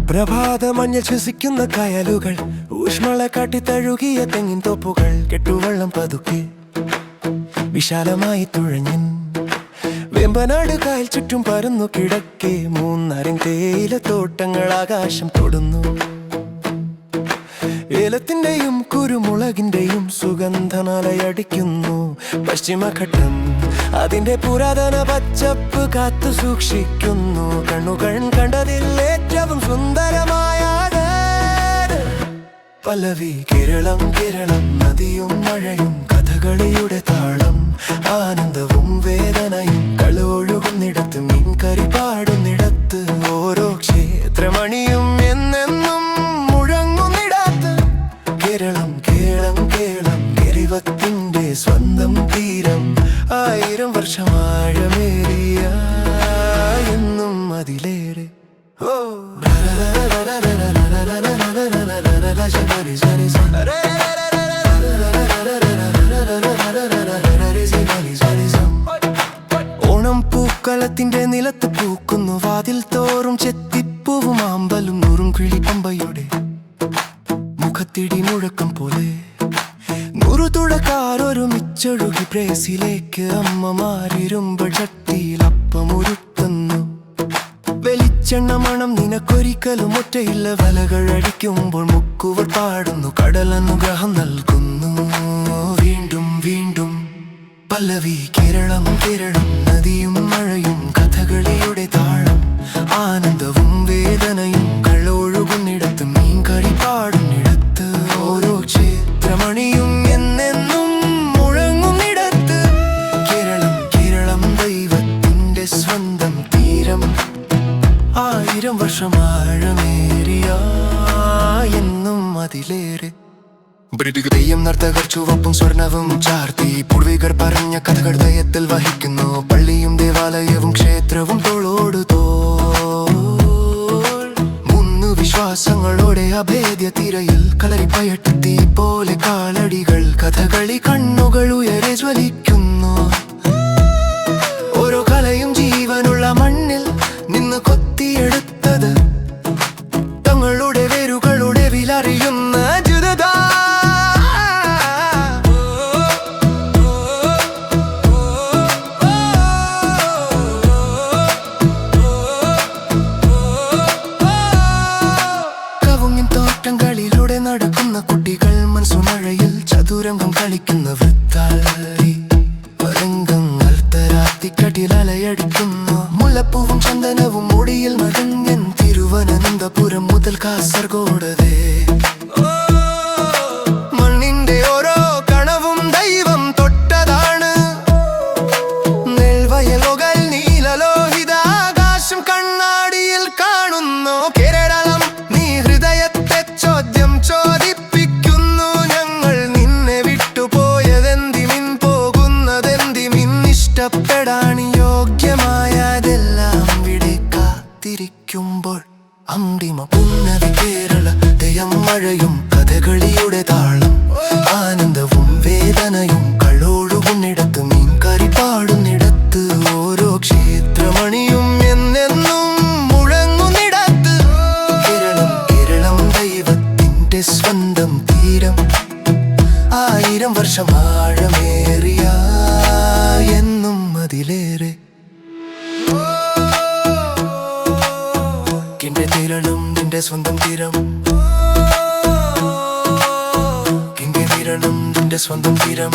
പ്രഭാതമഞ്ഞിൽ ശ്വസിക്കുന്ന കയലുകൾ, ഊഷ്മള കാട്ടി തഴുകിയ തെങ്ങിൻ തോപ്പുകൾ, കെട്ടുവള്ളം പതുക്കെ വിശാലമായി തുഴഞ്ഞൻ വേമ്പനാട് കായൽ ചുറ്റും പരന്നു കിടക്കെ. മൂന്നാറിൻ തേയിലത്തോട്ടങ്ങൾ ആകാശം തൊടുന്നു. ഏലത്തിന്റെയും കുരുമുളകിന്റെയും സുഗന്ധനാലയടിക്കുന്നു. പശ്ചിമഘട്ടം അതിന്റെ പുരാതന പച്ചപ്പ് കാത്തു സൂക്ഷിക്കുന്നു. കണ്ണുകൾ കണ്ടതിൽ ഏറ്റവും സുന്ദരമായ പല്ലവി. കേരളം കേരളം, നദിയും മഴയും കഥകളിയുടെ താളം, ആനന്ദവും വേദനയും കളൊഴുകുന്നിടത്ത്, മീൻകറി പാടുന്നിടത്ത്, ഓരോ ക്ഷേത്രമണിയും എന്നെന്നും മുഴങ്ങുന്നിടത്ത്. കേരളം കേളം കേളം, എരിവത്തിന്റെ സ്വന്തം തീരം, 1000 വർഷം ആഴമേറിയ എന്നും അതിലേറെ. ഓണം പൂക്കളത്തിന്റെ നിലത്ത് പൂക്കുന്നു. വാതിൽ തോറും ചെത്തിപ്പൂവും ആമ്പലും നൂറും കിളി പമ്പയുടെ മുഖത്തിടി മുഴക്കം പോലെ. 100 തുഴക്കാരൊരുമിച്ചൊഴുകി പ്രേസിലേക്ക്. അമ്മമാരിരുമ്പ് ചട്ടിയിൽ അപ്പമൊരുക്കുന്നു. വെളിച്ചെണ്ണ മണം നിനക്കൊരിക്കലും ഒറ്റയില്ല. വലകളടിക്കുമ്പോൾ മുക്കുവർ പാടുന്നു. കടലനുഗ്രഹം നൽകുന്നു വീണ്ടും വീണ്ടും. പല്ലവി. കേരളം കേരളം, നദിയും മഴയും കഥകളിയുടെ താളം, ആനന്ദവും വേദനയും കളൊഴുകുന്നിടത്ത്, മീൻകറി പാടുന്നിടത്ത്, ഓരോ ക്ഷേത്രമണിയും എന്നെന്നും മുഴങ്ങുന്നിടത്ത്. കേരളം കേരളം, ദൈവത്തിന്റെ സ്വന്തം തീരം, 1000 വർഷം ആഴമേറിയ എന്നും അതിലേറെ. തെയ്യം നർത്തകർ ചുവപ്പും സ്വർണവും ചാർത്തി, പൂർവികർ പറഞ്ഞ കഥകൾ ദയത്തിൽ വഹിക്കുന്നു. പള്ളിയും ദേവാലയവും ക്ഷേത്രവും തോളോട് തോൾ, 3 വിശ്വാസങ്ങളോടെ അഭേദ്യ തിരയിൽ കളരിപ്പയറ്റത്തി പോലെ കാലടികൾ. കഥകളി കണ്ണുകൾ ഉയരെ ജ്വലിക്കുന്നു. ഓരോ കലയും ജീവനുള്ള മണ്ണിൽ നിന്ന് കൊത്തിയെടുത്തത്, തങ്ങളുടെ വേരുകളുടെ വിലറിയുന്ന ജുദത. കവുങ്ങിൻ തോട്ടങ്ങളിലൂടെ നടക്കുന്ന കുട്ടികൾ, മൺസുമഴയിൽ ചതുരംഗം കളിക്കുന്ന വൃത്താളി പരങ്കങ്ങൾ തരാത്തിക്കട്ടിലലയടിക്കുന്നു. മുല്ലപ്പൂവും ചന്ദനവും മുടിയിൽ മടങ്ങൻ, തിരുവനന്തപുരം മുതൽ കാസർഗോഡ് വരെ. മണ്ണിന്റെ ഓരോ കണവും ദൈവം തൊട്ടതാണ്. നെൽവയലുകൾ നീലലോഹിത ആകാശം കണ്ണാടിയിൽ കാണുന്നു. കേരളം നീ ഹൃദയത്തെ ചോദ്യം ചോദിപ്പിക്കുന്നു. ഞങ്ങൾ നിന്നെ വിട്ടുപോയതെന്തിമിൻ, പോകുന്നതെന്തിമിൻ, ഇഷ്ടപ്പെടാൻ യോഗ്യമായതെല്ലാം ഇവിടെ കാത്തിരിക്കുമ്പോൾ. അന്തിമ പുന്നവി കേരള, ദയം മഴയും കഥകളിയുടെ താളം, ആനന്ദവും വേദനയും കളൊഴുകുന്നിടത്ത്, മീൻകറി പാടുന്നിടത്ത്, ഓരോ ക്ഷേത്രമണിയും എന്നെന്നും മുഴങ്ങുന്നിടത്ത്. കേരളം കേരളം, ദൈവത്തിന്റെ സ്വന്തം തീരം, 1000 വർഷം ആഴമേറിയ എന്നും അതിലേറെ. കേരളം നിന്റെ സ്വന്തം തീരം, കേരളം നിന്റെ സ്വന്തം തീരം.